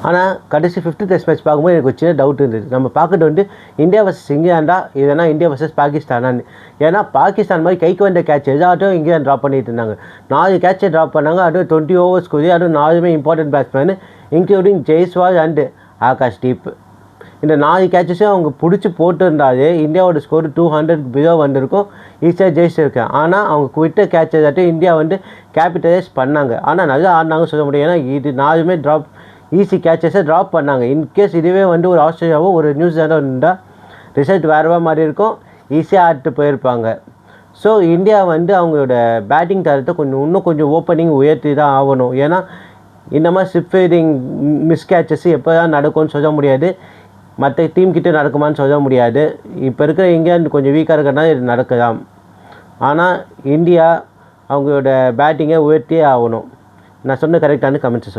ஆனால் கடைசி 5th test match பார்க்கும்போது எனக்கு ஒரு சின்ன டவுட் இருந்தது. நம்ம பார்க்கறது வந்து இந்தியா வர்சஸ் இங்கிலாண்டா இல்லைனா இந்தியா வர்சஸ் பாகிஸ்தானான்னு. ஏன்னா பாகிஸ்தான் மாதிரி கைக்கு வந்த கேட்ச் எதாட்டும் இங்கிலாந்து ட்ராப் பண்ணிட்டு இருந்தாங்க. 4 கேட்சை ட்ராப் பண்ணாங்க. அதுவும் 20 ஓவர்ஸ்க்குரிய, அதுவும் 4மே important batsman, including Jaiswal and Akashdeep. இந்த 4 கேட்சஸும் அவங்க பிடிச்சி போட்டிருந்தாலே இந்தியாவோட ஸ்கோர் 200 பிலோ வந்திருக்கும், ஈஸியாக ஜெயிச்சிருக்கேன். ஆனால் அவங்க விட்ட கேட்ச் ஏதாட்டும் இந்தியா வந்து கேபிட்டலைஸ் பண்ணாங்க. ஆனால் நல்லா ஆடினாங்கன்னு சொல்ல முடியும். ஏன்னா இது 4மே ஈஸி கேட்சஸை ட்ராப் பண்ணாங்க. இன்கேஸ் இதுவே வந்து ஒரு ஆஸ்திரேலியாவோ ஒரு நியூசிலாண்டோ இருந்தால் ரிசல்ட் வேறுவா மாதிரி இருக்கும், ஈஸியாக ஆடிட்டு போயிருப்பாங்க. ஸோ இந்தியா வந்து அவங்களோட பேட்டிங் தரத்தை இன்னும் கொஞ்சம் ஓப்பனிங் உயர்த்தி தான் ஆகணும். ஏன்னா இந்த மாதிரி ஸ்லிப் ஃபீல்டிங் மிஸ் கேட்சஸ் எப்போ தான் நடக்கும்னு சொல்ல முடியாது, மற்ற டீம் கிட்டே நடக்குமான்னு சொல்ல முடியாது. இப்போ இருக்கிற இங்கிலாந்து கொஞ்சம் வீக்காக இருக்கிறதுனால இது நடக்கலாம். ஆனால் இந்தியா அவங்களோட பேட்டிங்கை உயர்த்தியே ஆகணும். நான் சொன்ன கரெக்டான கமெண்ட்ஸ்